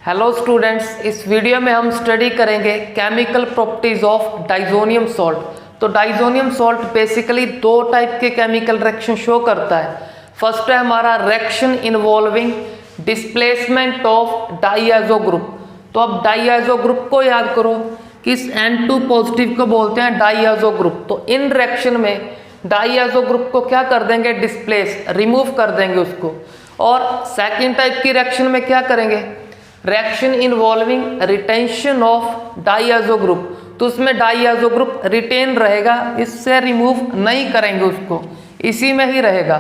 Hello students, इस video में हम स्टडी करेंगे chemical properties of diazonium salt. तो डाइजोनियम सॉल्ट बेसिकली दो टाइप के केमिकल रिएक्शन शो करता है। फर्स्ट है हमारा reaction involving displacement of diazo group. तो अब डाइएजो ग्रुप को याद करो कि इस N2 पॉजिटिव को बोलते हैं डाइएजो ग्रुप। तो इन रिएक्शन में डाइएजो ग्रुप को क्या कर देंगे, डिस्प्लेस, रिमूव कर देंगे उसको। और सेकेंड टाइप की रिएक्शन में क्या करेंगे, reaction involving retention of diazo group. तो उसमें डाइएजो ग्रुप रिटेन रहेगा, इससे रिमूव नहीं करेंगे उसको, इसी में ही रहेगा।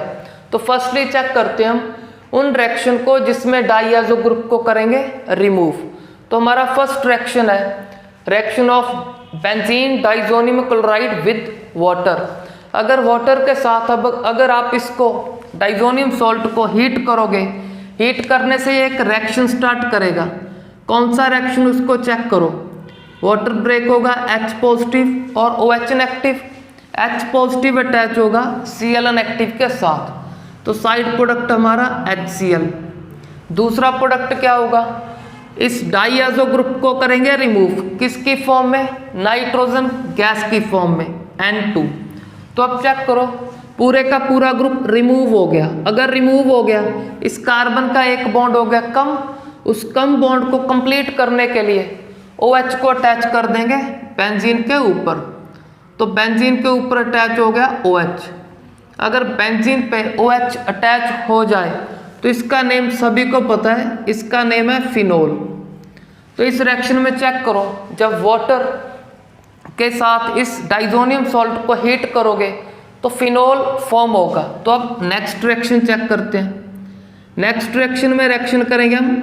तो फर्स्टली चेक करते हैं हम उन रिएक्शन को जिसमें डाइएजो ग्रुप को करेंगे रिमूव। तो हमारा फर्स्ट रिएक्शन है reaction of benzene diazonium chloride with water. अगर वाटर के साथ अब अगर आप इसको डाइजोनियम सॉल्ट को हीट करोगे, हीट करने से ये एक रिएक्शन स्टार्ट करेगा। कौन सा रिएक्शन उसको चेक करो, वाटर ब्रेक होगा H पॉजिटिव और OH negative. H positive attach होगा Cl नेगेटिव के साथ, तो साइड प्रोडक्ट हमारा HCl। दूसरा प्रोडक्ट क्या होगा, इस डाइएजो ग्रुप को करेंगे रिमूव, किसकी फॉर्म में, नाइट्रोजन गैस की फॉर्म में N2। तो अब चेक करो पूरे का पूरा ग्रुप रिमूव हो गया। अगर रिमूव हो गया, इस कार्बन का एक बॉन्ड हो गया कम, उस कम बॉन्ड को कंप्लीट करने के लिए OH को अटैच कर देंगे बेंजीन के ऊपर। तो बेंजीन के ऊपर अटैच हो गया OH। अगर बेंजीन पे OH अटैच हो जाए तो इसका नेम सभी को पता है, इसका नेम है फिनोल। तो इस रिएक्शन में चेक करो, जब वाटर के साथ इस डाइजोनियम सॉल्ट को हीट करोगे तो फिनोल फॉर्म होगा। तो अब नेक्स्ट रिएक्शन चेक करते हैं। नेक्स्ट रिएक्शन में रिएक्शन करेंगे हम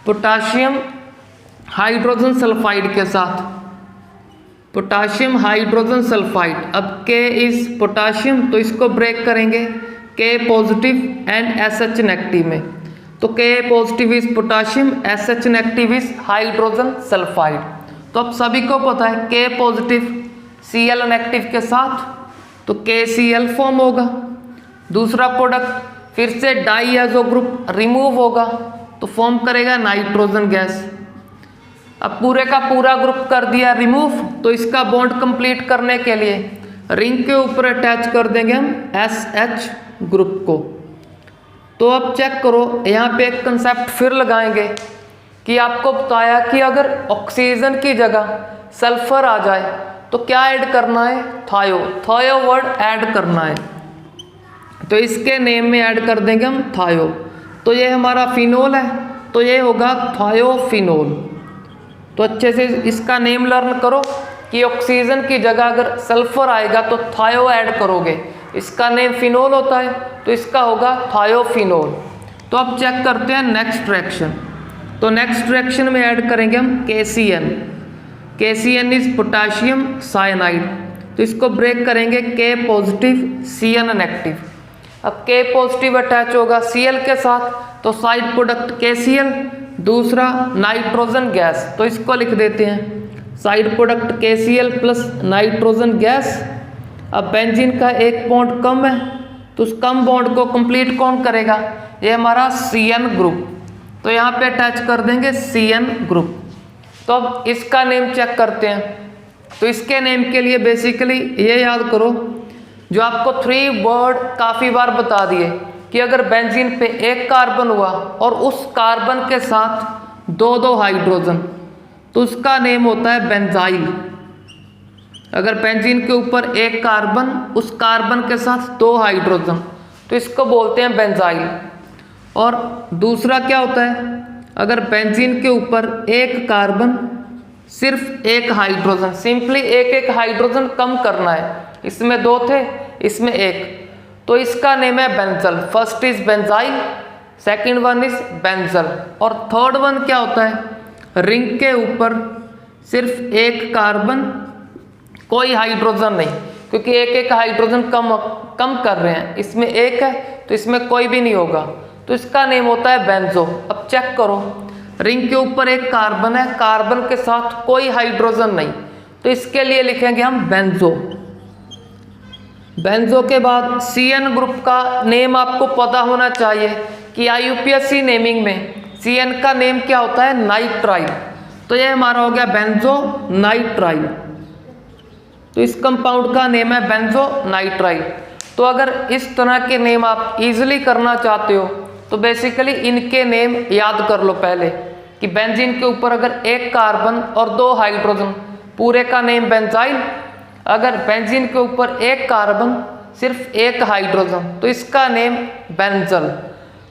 पोटाशियम हाइड्रोजन सल्फाइड के साथ, पोटाशियम हाइड्रोजन सल्फाइड। अब K इज पोटाशियम, तो इसको ब्रेक करेंगे K positive and SH negative में। तो K positive is potassium, SH negative is hydrogen sulphide. तो अब सभी को पता है K पॉजिटिव Cl नेगेटिव के साथ, तो KCl फॉर्म होगा। दूसरा प्रोडक्ट फिर से डाइएजो ग्रुप रिमूव होगा, तो फॉर्म करेगा नाइट्रोजन गैस। अब पूरे का पूरा ग्रुप कर दिया रिमूव, तो इसका बॉन्ड कंप्लीट करने के लिए रिंग के ऊपर अटैच कर देंगे हम SH ग्रुप को। तो अब चेक करो, यहाँ पे एक कंसेप्ट फिर लगाएंगे कि आपको बताया कि अगर ऑक्सीजन की जगह सल्फर आ जाए तो क्या ऐड करना है, थायो वर्ड ऐड करना है। तो इसके नेम में ऐड कर देंगे हम थायो। तो ये हमारा फिनोल है, तो ये होगा थायोफिनोल। तो अच्छे से इसका नेम लर्न करो कि ऑक्सीजन की जगह अगर सल्फर आएगा तो थायो ऐड करोगे, इसका नेम फिनोल होता है, तो इसका होगा थायोफिनोल। तो अब चेक करते हैं नेक्स्ट रिएक्शन। तो नेक्स्ट रिएक्शन में ऐड करेंगे हम KCN। KCN is potassium cyanide. तो इसको ब्रेक करेंगे K पॉजिटिव Cn नेगेटिव। अब K पॉजिटिव अटैच होगा Cl के साथ, तो साइड प्रोडक्ट KCl, दूसरा नाइट्रोजन गैस। तो इसको लिख देते हैं side product KCl plus nitrogen gas. अब बेंजीन का एक बॉन्ड कम है, तो उस कम बॉन्ड को कंप्लीट कौन करेगा, ये हमारा Cn ग्रुप। तो यहाँ पे अटैच कर देंगे Cn ग्रुप। तो अब इसका नेम चेक करते हैं। तो इसके नेम के लिए बेसिकली ये याद करो, जो आपको 3 वर्ड काफ़ी बार बता दिए कि अगर बेंजीन पे एक कार्बन हुआ और उस कार्बन के साथ 2 हाइड्रोजन, तो उसका नेम होता है बेंजाइल। अगर बेंजीन के ऊपर एक कार्बन, उस कार्बन के साथ 2 हाइड्रोजन, तो इसको बोलते हैं बेंजाइल। और दूसरा क्या होता है, अगर बेंजीन के ऊपर एक कार्बन, सिर्फ एक हाइड्रोजन, सिंपली एक हाइड्रोजन कम करना है, इसमें 2 थे, इसमें 1, तो इसका नेम है benzyl. First is benzyl, second one is benzyl. और थर्ड वन क्या होता है, रिंग के ऊपर सिर्फ एक कार्बन, कोई हाइड्रोजन नहीं, क्योंकि एक हाइड्रोजन कम कर रहे हैं, इसमें 1 है तो इसमें कोई भी नहीं होगा, तो इसका नेम होता है बेंजो। अब चेक करो, रिंग के ऊपर एक कार्बन है, कार्बन के साथ कोई हाइड्रोजन नहीं, तो इसके लिए लिखेंगे हम बेंजो। बेंजो के बाद Cn ग्रुप का नेम आपको पता होना चाहिए कि IUPAC नेमिंग में CN का नेम क्या होता है, नाइट्राइल। तो ये हमारा हो गया बेंजोनाइट्राइल। तो इस कंपाउंड का नेम है बेंजोनाइट्राइल। तो अगर इस तरह के नेम आप इजीली करना चाहते हो तो बेसिकली इनके नेम याद कर लो पहले, कि बेंजीन के ऊपर अगर एक कार्बन और 2 हाइड्रोजन, पूरे का नेम बेंजाइल। अगर बेंजीन के ऊपर एक कार्बन सिर्फ एक हाइड्रोजन तो इसका नेम बेंजल।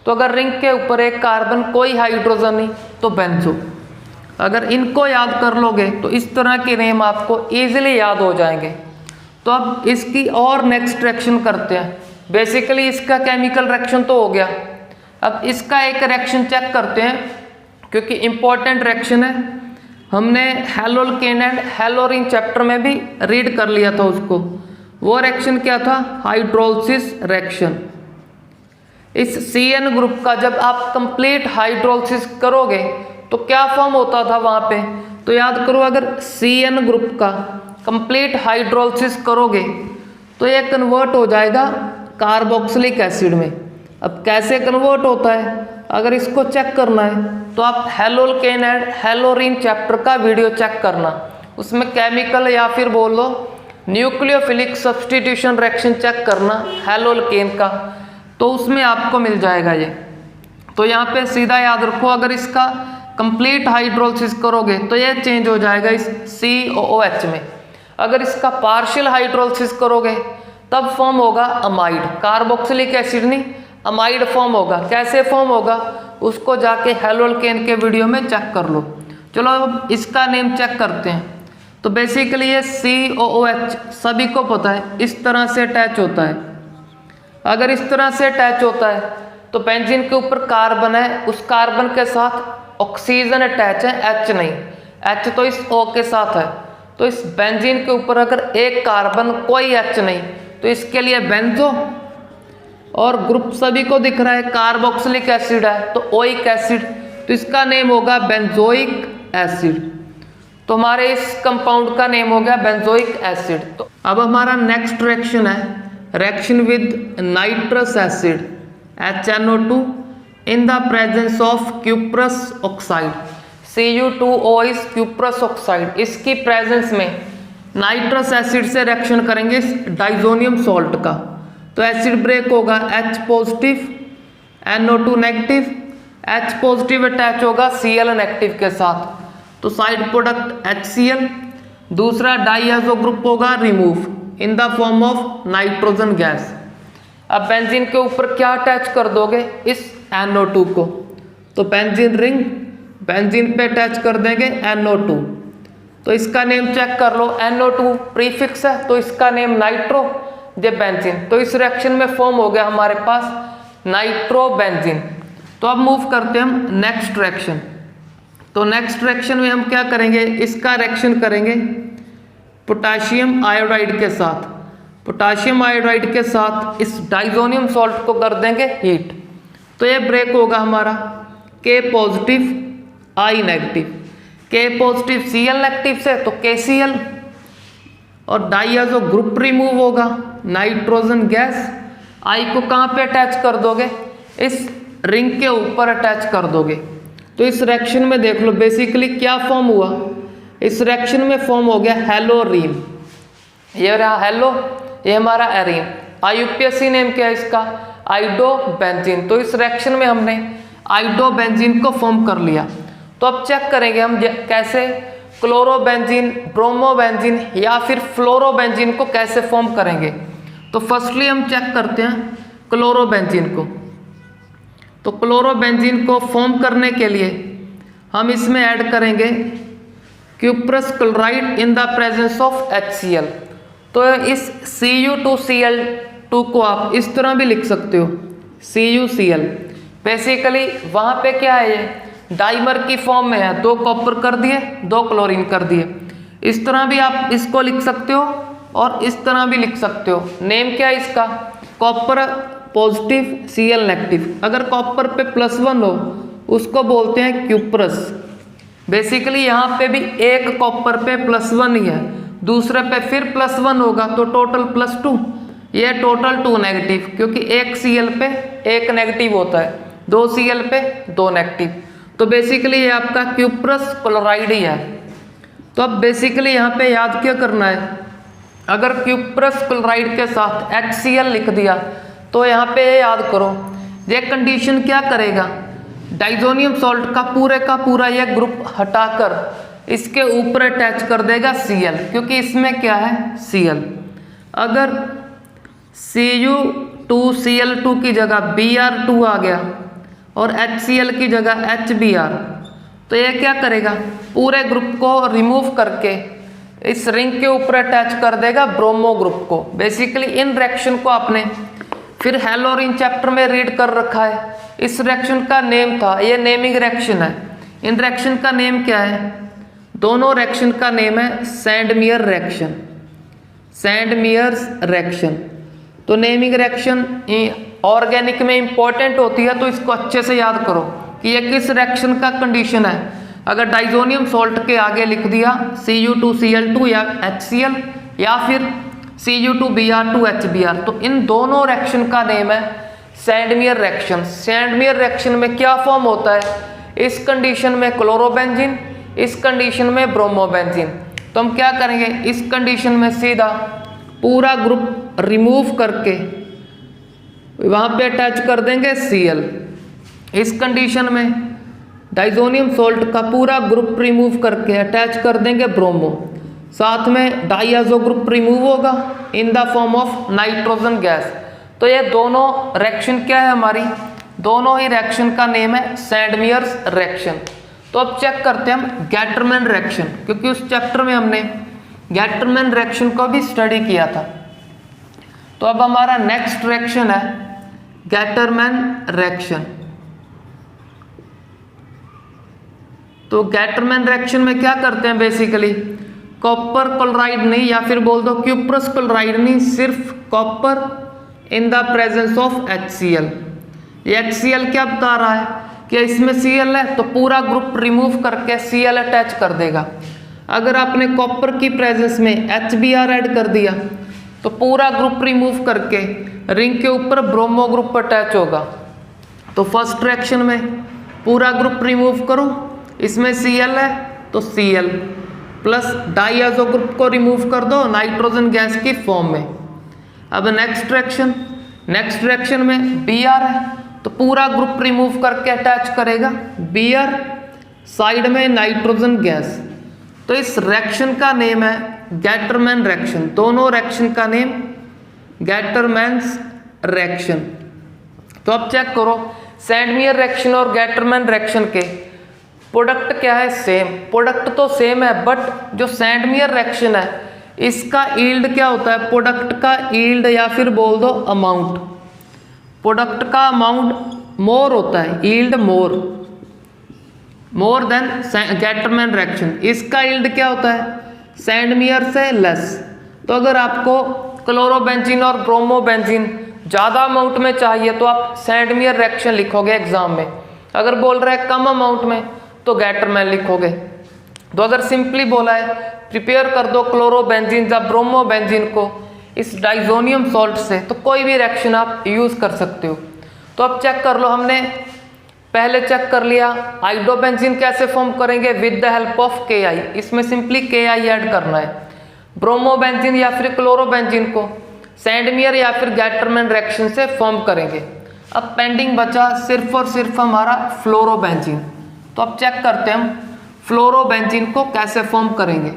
तो अगर रिंग के ऊपर एक कार्बन कोई हाइड्रोजन नहीं तो बेंजो। अगर इनको याद कर लोगे तो इस तरह के नेम आपको इजीली याद हो जाएंगे। तो अब इसकी और नेक्स्ट रिएक्शन करते हैं। बेसिकली इसका केमिकल रिएक्शन तो हो गया, अब इसका एक रिएक्शन चेक करते हैं क्योंकि इंपॉर्टेंट रिएक्शन है। हमने हेलोल्केन एंड हेलोरीन चैप्टर में भी रीड कर लिया था उसको। वो रिएक्शन क्या था, हाइड्रोलिसिस रिएक्शन। इस CN ग्रुप का जब आप कंप्लीट हाइड्रोलिसिस करोगे तो क्या फॉर्म होता था वहाँ पे, तो याद करो अगर CN ग्रुप का कंप्लीट हाइड्रोलिसिस करोगे तो ये कन्वर्ट हो जाएगा कार्बोक्सिलिक एसिड में। अब कैसे कन्वर्ट होता है, अगर इसको चेक करना है तो आप हेलोल्केन एंड हेलोरीन चैप्टर का वीडियो चेक करना, उसमें केमिकल या फिर बोल लो न्यूक्लियोफिलिक सब्सटीट्यूशन रिएक्शन चेक करना हेलोल्केन का, तो उसमें आपको मिल जाएगा ये। तो यहाँ पे सीधा याद रखो, अगर इसका कंप्लीट हाइड्रोलिसिस करोगे तो ये चेंज हो जाएगा इस COOH में। अगर इसका पार्शियल हाइड्रोलिसिस करोगे तब फॉर्म होगा अमाइड, कार्बोक्सिलिक एसिड नहीं अमाइड फॉर्म होगा। कैसे फॉर्म होगा उसको जाके हेलोल्केन के वीडियो में चेक कर लो। चलो अब इसका नेम चेक करते हैं। तो बेसिकली ये COOH सभी को पता है इस तरह से अटैच होता है। अगर इस तरह से अटैच होता है तो बेंजीन के ऊपर कार्बन है, उस कार्बन के साथ ऑक्सीजन अटैच है, H नहीं, H तो इस O के साथ है। तो इस बेंजीन के ऊपर अगर एक कार्बन कोई H नहीं तो इसके लिए बेंजो, और ग्रुप सभी को दिख रहा है कार्बोक्सिलिक एसिड है तो ओइक एसिड, तो इसका नेम होगा बेंजोइक एसिड। तो हमारे इस कंपाउंड का नेम हो गया बेंजोइक एसिड। तो अब हमारा नेक्स्ट रिएक्शन है reaction with nitrous acid HNO2 in the presence of cuprous oxide. Cu2O is cuprous oxide. इसकी प्रेजेंस में नाइट्रस एसिड से रिएक्शन करेंगे इस डाइजोनियम सॉल्ट का, तो एसिड ब्रेक होगा H positive NO2 negative, H positive attach होगा Cl नेगेटिव के साथ, तो साइड प्रोडक्ट HCl। दूसरा डाइयाजो ग्रुप होगा remove in the form of nitrogen gas. अब बेंजीन के ऊपर क्या अटैच कर दोगे, इस NO2 को, तो बेंजीन रिंग, बेंजीन पे अटैच कर देंगे NO2। तो इसका नेम चेक कर लो, NO2 प्रीफिक्स है तो इसका नेम नाइट्रो, ये बेंजीन। तो इस रिएक्शन में फॉर्म हो गया हमारे पास नाइट्रोबेंजीन। तो अब मूव करते हैं हम नेक्स्ट रिएक्शन। तो नेक्स्ट रिएक्शन में हम क्या करेंगे, इसका रिएक्शन करेंगे पोटाशियम आयोडाइड के साथ। पोटाशियम आयोडाइड के साथ इस डाइजोनियम सॉल्ट को कर देंगे हीट, तो ये ब्रेक होगा हमारा K positive I negative, K positive Cl negative से तो KCl, और डाइयाजो ग्रुप रिमूव होगा नाइट्रोजन गैस। I को कहाँ पे अटैच कर दोगे, इस रिंग के ऊपर अटैच कर दोगे। तो इस रिएक्शन में देख लो बेसिकली क्या फॉर्म हुआ, इस रिएक्शन में फॉर्म हो गया हेलोरीन, ये रहा हेलो, ये हमारा एरीन। IUPAC नेम क्या है इसका, आइडोबेंजीन। तो इस रिएक्शन में हमने आइडोबेंजीन को फॉर्म कर लिया। तो अब चेक करेंगे हम कैसे क्लोरोबेंजीन, ब्रोमोबेंजीन या फिर फ्लोरोबेंजीन को कैसे फॉर्म करेंगे। तो फर्स्टली हम चेक करते हैं क्लोरोबेंजीन को। तो क्लोरोबेंजीन को फॉर्म करने के लिए हम इसमें ऐड करेंगे cuprous chloride in the presence of HCl। तो इस Cu2Cl2 को आप इस तरह भी लिख सकते हो CuCl। बेसिकली वहाँ पे क्या है, ये डाइमर की फॉर्म में है, 2 कॉपर कर दिए 2 क्लोरीन कर दिए। इस तरह भी आप इसको लिख सकते हो और इस तरह भी लिख सकते हो। नेम क्या है इसका, कॉपर पॉजिटिव Cl नेगेटिव। अगर कॉपर पे +1 हो उसको बोलते हैं क्यूप्रस। बेसिकली यहाँ पे भी एक कॉपर पे +1 ही है, दूसरे पे फिर +1 होगा तो टोटल +2, ये टोटल 2 नेगेटिव, क्योंकि एक Cl पे एक नेगेटिव होता है, 2 Cl पे 2 नेगेटिव। तो बेसिकली ये आपका क्यूप्रस क्लोराइड ही है। तो अब बेसिकली यहाँ पे याद क्या करना है, अगर क्यूप्रस क्लोराइड के साथ HCl लिख दिया तो यहाँ पे याद करो ये कंडीशन क्या करेगा, डाइजोनियम सॉल्ट का पूरा ये ग्रुप हटाकर इसके ऊपर अटैच कर देगा Cl, क्योंकि इसमें क्या है Cl। अगर Cu2Cl2 की जगह Br2 आ गया और HCl की जगह HBr, तो ये क्या करेगा, पूरे ग्रुप को रिमूव करके इस रिंग के ऊपर अटैच कर देगा ब्रोमो ग्रुप को। बेसिकली इन रिएक्शन को आपने फिर हेलोरीन चैप्टर में रीड कर रखा है। इस रिएक्शन का नेम था, ये नेमिंग रिएक्शन है। इन रिएक्शन का नेम क्या है, दोनों रिएक्शन का नेम है सैंडमियर रिएक्शन, सैंडमियर्स रिएक्शन। तो नेमिंग रिएक्शन ऑर्गेनिक में इंपॉर्टेंट होती है, तो इसको अच्छे से याद करो कि ये किस रिएक्शन का कंडीशन है। अगर डाइजोनियम सॉल्ट के आगे लिख दिया Cu2Cl2 या HCl या फिर Cu2Br2 HBr, तो इन दोनों रिएक्शन का नेम है सैंडमियर रिएक्शन। सैंडमियर रिएक्शन में क्या फॉर्म होता है, इस कंडीशन में क्लोरोबेंजीन, इस कंडीशन में ब्रोमोबेंजीन। तो हम क्या करेंगे, इस कंडीशन में सीधा पूरा ग्रुप रिमूव करके वहाँ पे अटैच कर देंगे Cl। इस कंडीशन में डाइजोनियम सॉल्ट का पूरा ग्रुप रिमूव करके अटैच कर देंगे ब्रोमो, साथ में डाइआज़ो ग्रुप रिमूव होगा इन the form of nitrogen gas. तो ये दोनों रिएक्शन क्या है हमारी, दोनों ही रिएक्शन का नेम है सैंडमियर्स रिएक्शन। तो अब चेक करते हैं हम गैटरमैन रिएक्शन, क्योंकि उस चैप्टर में हमने गैटरमैन रिएक्शन को भी स्टडी किया था। तो अब हमारा नेक्स्ट रिएक्शन है गैटरमैन रिएक्शन। तो गैटरमैन रिएक्शन में क्या करते हैं, बेसिकली कॉपर क्लोराइड नहीं या फिर बोल दो क्यूप्रस क्लोराइड नहीं, सिर्फ copper in the presence of HCl। ये HCl क्या बता रहा है कि इसमें Cl है, तो पूरा ग्रुप रिमूव करके Cl अटैच कर देगा। अगर आपने कॉपर की प्रेजेंस में HBr ऐड कर दिया तो पूरा ग्रुप रिमूव करके रिंग के ऊपर ब्रोमो ग्रुप अटैच होगा। तो फर्स्ट रिएक्शन में पूरा ग्रुप रिमूव करो, इसमें Cl है तो Cl प्लस डाइआज़ो ग्रुप को रिमूव कर दो नाइट्रोजन गैस की फॉर्म में। अब नेक्स्ट रिएक्शन में Br है तो पूरा ग्रुप रिमूव करके अटैच करेगा Br, साइड में नाइट्रोजन गैस। तो इस रिएक्शन का नेम है गैटरमैन रिएक्शन, दोनों रिएक्शन का नेम गैटरमैन्स रिएक्शन। तो अब चेक करो सैंडमियर रिएक्शन और गैटरमैन रिएक्शन के प्रोडक्ट क्या है, सेम। प्रोडक्ट तो सेम है, बट जो सैंडमियर रिएक्शन है इसका यील्ड क्या होता है, प्रोडक्ट का यील्ड या फिर बोल दो अमाउंट, प्रोडक्ट का अमाउंट मोर होता है, yield more than Gattermann reaction. इसका यील्ड क्या होता है, सैंडमियर से लेस। तो अगर आपको क्लोरोबेंजीन और ब्रोमोबेंजीन ज़्यादा अमाउंट में चाहिए तो आप सैंडमियर रिएक्शन लिखोगे एग्जाम में, अगर बोल रहे हैं कम अमाउंट में तो गैटरमैन लिखोगे। तो अगर सिंपली बोला है प्रिपेयर कर दो क्लोरोबेंजीन या ब्रोमोबेंजीन को इस डाइजोनियम सॉल्ट से, तो कोई भी रिएक्शन आप यूज़ कर सकते हो। तो अब चेक कर लो, हमने पहले चेक कर लिया आइडोबेंजीन कैसे फॉर्म करेंगे with the help of Ki। इसमें सिंपली Ki ऐड करना है। ब्रोमोबेंजीन या फिर क्लोरोबेंजीन को सैंडमियर या फिर गैटरमैन रिएक्शन से फॉर्म करेंगे। अब पेंडिंग बचा सिर्फ और सिर्फ हमारा फ्लोरोबेंजीन। तो अब चेक करते हैं हम फ्लोरोबेंजीन को कैसे फॉर्म करेंगे।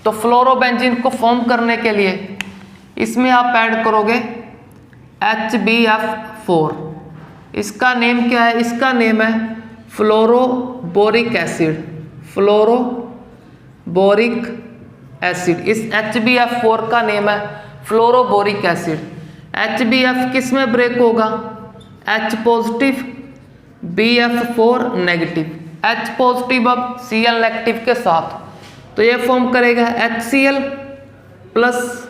तो फ्लोरोबेंजीन को फॉर्म करने के लिए इसमें आप ऐड करोगे HbF4। इसका नेम क्या है, इसका नेम है फ्लोरोबोरिक एसिड, फ्लोरोबोरिक एसिड। इस HbF4 का नेम है फ्लोरोबोरिक एसिड। HbF किस में ब्रेक होगा, H positive BF4 negative, H positive अब Cl नेगेटिव के साथ, तो ये फॉर्म करेगा HCl प्लस।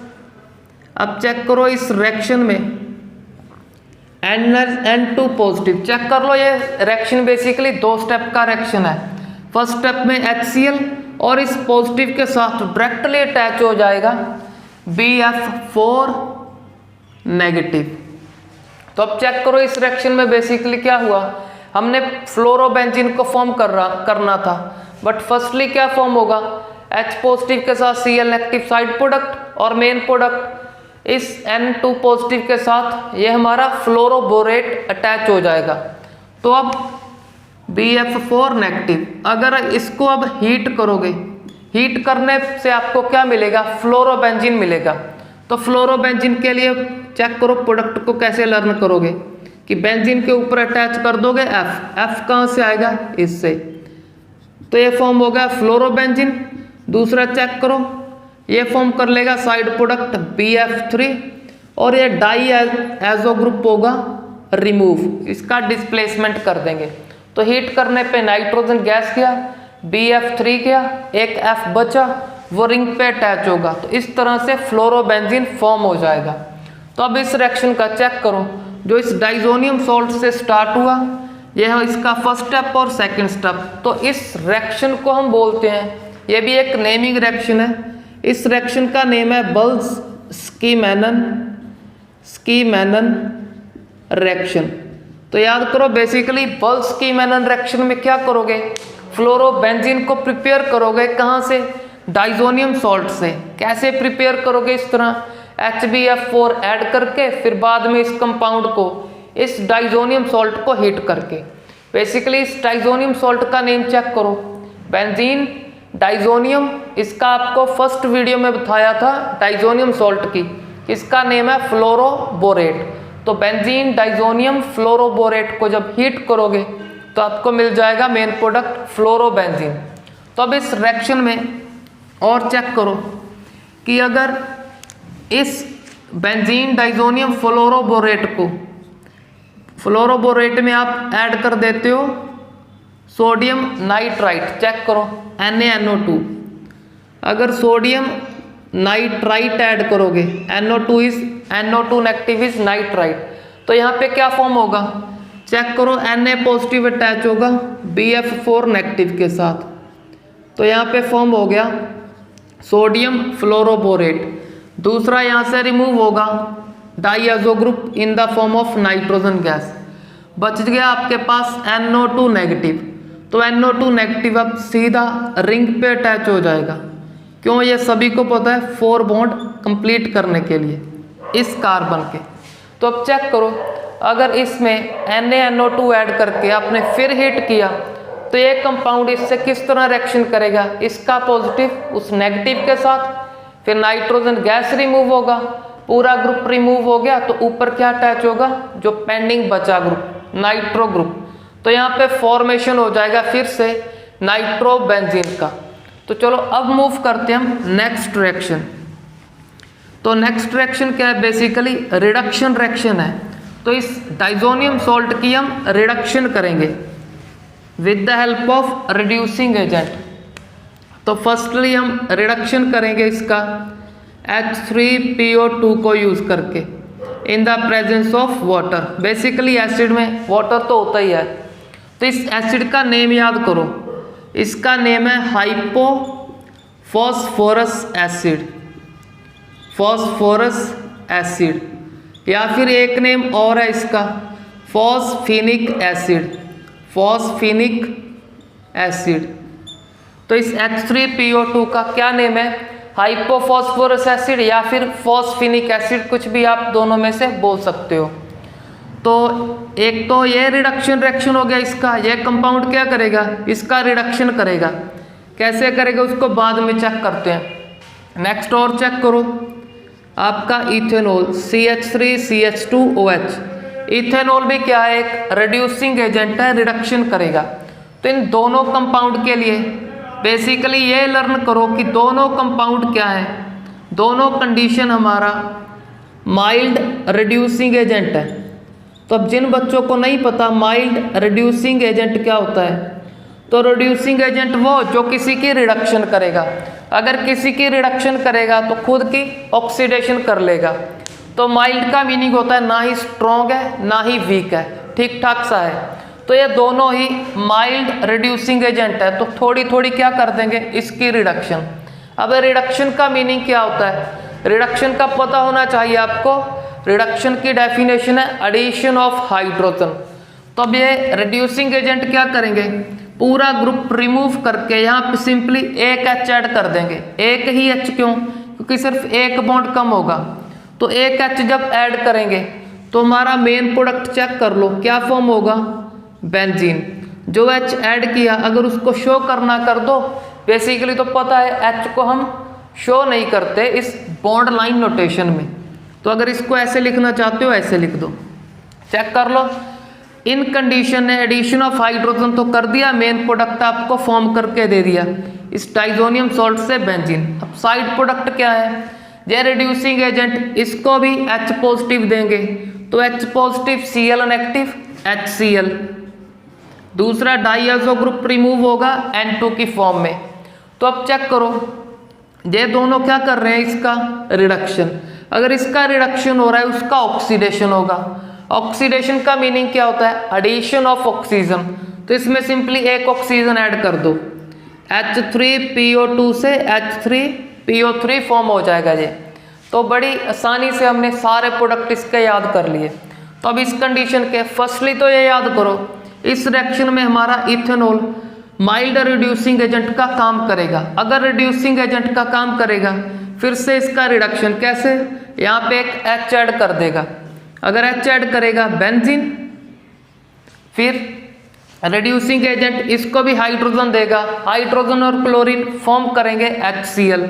अब चेक करो इस रिएक्शन में N2 पॉजिटिव। चेक कर लो, ये रिएक्शन बेसिकली 2 स्टेप का रिएक्शन है। फर्स्ट स्टेप में HCl और इस पॉजिटिव के साथ डायरेक्टली अटैच हो जाएगा BF4 नेगेटिव। तो अब चेक करो इस रिएक्शन में बेसिकली क्या हुआ, हमने फ्लोरोबेंजीन को फॉर्म करना था, बट फर्स्टली क्या फॉर्म होगा, H पॉजिटिव के साथ Cl नेगेटिव साइड प्रोडक्ट और मेन प्रोडक्ट इस N2 पॉजिटिव के साथ ये हमारा फ्लोरोबोरेट अटैच हो जाएगा। तो अब BF4 नेगेटिव, अगर इसको अब हीट करोगे, हीट करने से आपको क्या मिलेगा, फ्लोरोबेंजीन मिलेगा। तो फ्लोरोबेंजीन के लिए चेक करो प्रोडक्ट को कैसे लर्न करोगे कि बेंजीन के ऊपर अटैच कर दोगे F कहाँ से आएगा, इससे। तो ये फॉर्म हो गया फ्लोरोबेंजीन। दूसरा चेक करो, ये फॉर्म कर लेगा साइड प्रोडक्ट BF3 और ये डाई एजो ग्रुप होगा रिमूव, इसका डिस्प्लेसमेंट कर देंगे। तो हीट करने पे नाइट्रोजन गैस गया, BF3 गया, एक F बचा, वो रिंग पे अटैच होगा। तो इस तरह से फ्लोरोबेंजीन फॉर्म हो जाएगा। तो अब इस रिएक्शन का चेक करो, जो इस डाइजोनियम सॉल्ट से स्टार्ट हुआ, यह है इसका फर्स्ट स्टेप और सेकंड स्टेप। तो इस रिएक्शन को हम बोलते हैं, यह भी एक नेमिंग रिएक्शन है, इस रिएक्शन का नेम है बल्स-स्कीमैनन रिएक्शन। तो याद करो, बेसिकली बल्स-स्कीमैनन रिएक्शन में क्या करोगे, फ्लोरोबेंजीन को प्रिपेयर करोगे कहाँ से, डाइजोनियम सॉल्ट से। कैसे प्रिपेयर करोगे, इस तरह HbF4 ऐड करके, फिर बाद में इस कंपाउंड को, इस डाइजोनियम सॉल्ट को हीट करके। बेसिकली इस डाइजोनियम सॉल्ट का नेम चेक करो, बेंजीन डाइजोनियम, इसका आपको फर्स्ट वीडियो में बताया था डाइजोनियम सॉल्ट की, इसका नेम है फ्लोरोबोरेट। तो बेंजीन डाइजोनियम फ्लोरोबोरेट को जब हीट करोगे तो आपको मिल जाएगा मेन प्रोडक्ट फ्लोरोबेंजीन। तो अब इस रिएक्शन में और चेक करो कि अगर इस बेंजीन डाइजोनियम फ्लोरोबोरेट में आप ऐड कर देते हो सोडियम नाइट्राइट, चेक करो NaNO2। अगर सोडियम नाइट्राइट ऐड करोगे, NO2 नेगेटिव इज नाइट्राइट, तो यहाँ पे क्या फॉर्म होगा, चेक करो, Na पॉजिटिव अटैच होगा BF4 नेगेटिव के साथ। तो यहाँ पे फॉर्म हो गया सोडियम फ्लोरोबोरेट। दूसरा यहाँ से रिमूव होगा diazo group in the form of nitrogen gas, बच गया आपके पास NO2 नेगेटिव। तो NO2 नेगेटिव अब सीधा रिंग पे अटैच हो जाएगा, क्यों, ये सभी को पता है 4 बॉन्ड कंप्लीट करने के लिए इस कार्बन के। तो अब चेक करो, अगर इसमें NaNO2 ऐड करके आपने फिर हीट किया तो ये कंपाउंड इससे किस तरह रिएक्शन करेगा, इसका पॉजिटिव उस नेगेटिव के साथ, फिर नाइट्रोजन गैस रिमूव होगा, पूरा ग्रुप रिमूव हो गया, तो ऊपर क्या अटैच होगा, जो पेंडिंग बचा ग्रुप, नाइट्रो ग्रुप। तो यहाँ पे फॉर्मेशन हो जाएगा फिर से नाइट्रोबेंजीन का। तो चलो अब मूव करते हैं हम नेक्स्ट रिएक्शन। तो नेक्स्ट रिएक्शन क्या है, बेसिकली रिडक्शन रिएक्शन है। तो इस डाइजोनियम सॉल्ट की हम रिडक्शन करेंगे with the help of reducing agent. तो फर्स्टली हम रिडक्शन करेंगे इसका H3PO2 को यूज करके in the presence of water. Basically acid में वाटर तो होता ही है, तो इस एसिड का नेम याद करो, इसका नेम है हाइपोफॉस्फोरस एसिड, फॉस्फोरस एसिड, या फिर एक नेम और है इसका फॉस्फेनिक एसिड, फॉस्फेनिक एसिड। तो इस H3PO2 का क्या नेम है, हाइपोफॉस्फोरस एसिड या फिर फॉस्फेनिक एसिड, कुछ भी आप दोनों में से बोल सकते हो। तो एक तो ये रिडक्शन रिएक्शन हो गया इसका, ये कंपाउंड क्या करेगा, इसका रिडक्शन करेगा। कैसे करेगा उसको बाद में चेक करते हैं। नेक्स्ट और चेक करो, आपका इथेनॉल CH3CH2OH, इथेनॉल भी क्या है, एक रिड्यूसिंग एजेंट है, रिडक्शन करेगा। तो इन दोनों कंपाउंड के लिए बेसिकली ये लर्न करो कि दोनों कंपाउंड क्या है, दोनों कंडीशन हमारा माइल्ड रिड्यूसिंग एजेंट है। तो अब जिन बच्चों को नहीं पता माइल्ड रिड्यूसिंग एजेंट क्या होता है, तो रिड्यूसिंग एजेंट वो जो किसी की रिडक्शन करेगा, अगर किसी की रिडक्शन करेगा तो खुद की ऑक्सीडेशन कर लेगा। तो माइल्ड का मीनिंग होता है ना ही स्ट्रॉन्ग है ना ही वीक है, ठीक ठाक सा है। तो ये दोनों ही माइल्ड रिड्यूसिंग एजेंट है, तो थोड़ी थोड़ी क्या कर देंगे इसकी रिडक्शन। अब रिडक्शन का मीनिंग क्या होता है, रिडक्शन का पता होना चाहिए आपको। रिडक्शन की डेफिनेशन है एडिशन ऑफ हाइड्रोजन। तो अब ये रिड्यूसिंग एजेंट क्या करेंगे, पूरा ग्रुप रिमूव करके यहाँ पे सिंपली एक H ऐड कर देंगे। एक ही H क्यों, क्योंकि सिर्फ एक बॉन्ड कम होगा। तो एक H जब ऐड करेंगे तो हमारा मेन प्रोडक्ट चेक कर लो क्या फॉर्म होगा, बेंजीन। जो H ऐड किया अगर उसको शो करना कर दो, बेसिकली तो पता है H को हम शो नहीं करते इस बॉन्ड लाइन नोटेशन में। तो अगर इसको ऐसे लिखना चाहते हो ऐसे लिख दो, चेक कर लो। इन कंडीशन ने एडिशन ऑफ हाइड्रोजन तो कर दिया, मेन प्रोडक्ट आपको फॉर्म करके दे दिया इस डाइजोनियम सॉल्ट से बेंजीन। अब साइड प्रोडक्ट क्या है, ये रिड्यूसिंग एजेंट, इसको भी H पॉजिटिव देंगे तो H positive Cl negative HCl। दूसरा डाइआज़ो ग्रुप रिमूव होगा N2 की फॉर्म में। तो अब चेक करो ये दोनों क्या कर रहे हैं, इसका रिडक्शन। अगर इसका रिडक्शन हो रहा है उसका ऑक्सीडेशन होगा। ऑक्सीडेशन का मीनिंग क्या होता है, एडिशन ऑफ ऑक्सीजन। तो इसमें सिंपली एक ऑक्सीजन ऐड कर दो, H3PO2 से H3PO3 फॉर्म हो जाएगा ये। तो बड़ी आसानी से हमने सारे प्रोडक्ट इसके याद कर लिए। तो अब इस कंडीशन के फर्स्टली तो ये याद करो, इस रिएक्शन में हमारा इथेनॉल माइल्ड रिड्यूसिंग एजेंट का काम करेगा। अगर रिड्यूसिंग एजेंट का काम करेगा फिर से इसका रिडक्शन कैसे, यहाँ पे एक H ऐड कर देगा। अगर H ऐड करेगा बेंजीन, फिर रिड्यूसिंग एजेंट इसको भी हाइड्रोजन देगा, हाइड्रोजन और क्लोरीन फॉर्म करेंगे HCl,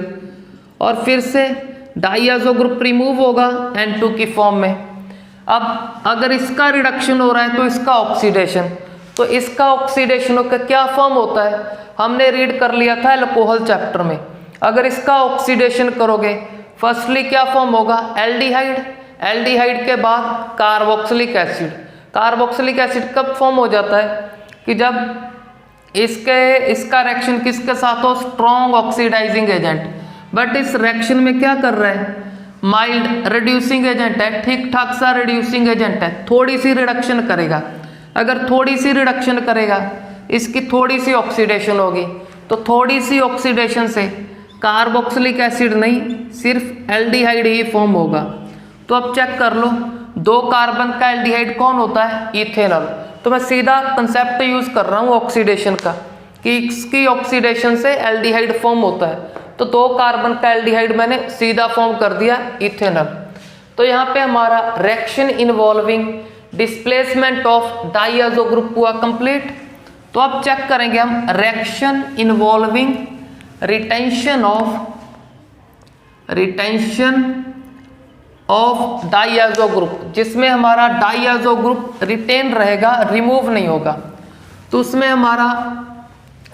और फिर से डाइआज़ो ग्रुप रिमूव होगा N2 की फॉर्म में। अब अगर इसका रिडक्शन हो रहा है तो इसका ऑक्सीडेशन, तो इसका ऑक्सीडेशन का क्या फॉर्म होता है, हमने रीड कर लिया था अल्कोहल चैप्टर में। अगर इसका ऑक्सीडेशन करोगे फर्स्टली क्या फॉर्म होगा, एल्डिहाइड। एल्डिहाइड के बाद कार्बोक्सिलिक एसिड। कार्बोक्सिलिक एसिड कब फॉर्म हो जाता है कि जब इसका रिएक्शन किसके साथ हो, स्ट्रॉन्ग ऑक्सीडाइजिंग एजेंट। बट इस रिएक्शन में क्या कर रहा है, माइल्ड रिड्यूसिंग एजेंट है, ठीक ठाक सा रिड्यूसिंग एजेंट है, थोड़ी सी रिडक्शन करेगा। अगर थोड़ी सी रिडक्शन करेगा इसकी थोड़ी सी ऑक्सीडेशन होगी, तो थोड़ी सी ऑक्सीडेशन से कार्बोक्सिलिक एसिड नहीं सिर्फ एल्डिहाइड ही फॉर्म होगा। तो अब चेक कर लो, 2 कार्बन का एल्डिहाइड कौन होता है, इथेनॉल। तो मैं सीधा कंसेप्ट यूज कर रहा हूँ ऑक्सीडेशन का कि इसकी ऑक्सीडेशन से एल्डिहाइड फॉर्म होता है। तो 2 कार्बन का एल्डिहाइड मैंने सीधा फॉर्म कर दिया इथेनॉल। तो यहाँ पे हमारा reaction involving displacement of diazo group हुआ कंप्लीट। तो अब चेक करेंगे हम reaction involving retention of diazo group, जिसमें हमारा डाइआज़ो ग्रुप रिटेन रहेगा, रिमूव नहीं होगा। तो उसमें हमारा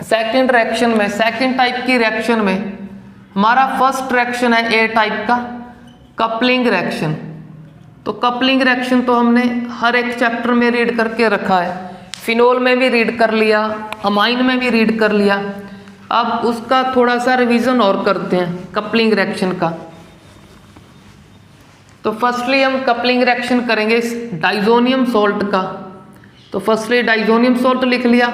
सेकंड रिएक्शन में, सेकंड टाइप की रिएक्शन में हमारा फर्स्ट रिएक्शन है ए टाइप का, कपलिंग रिएक्शन। तो कपलिंग रिएक्शन तो हमने हर एक चैप्टर में रीड करके रखा है, फिनोल में भी रीड कर लिया, अमाइन में भी रीड कर लिया। अब उसका थोड़ा सा रिवीजन और करते हैं कपलिंग रिएक्शन का। तो फर्स्टली हम कपलिंग रिएक्शन करेंगे इस डाइजोनियम सॉल्ट का। तो फर्स्टली डाइजोनियम सॉल्ट लिख लिया,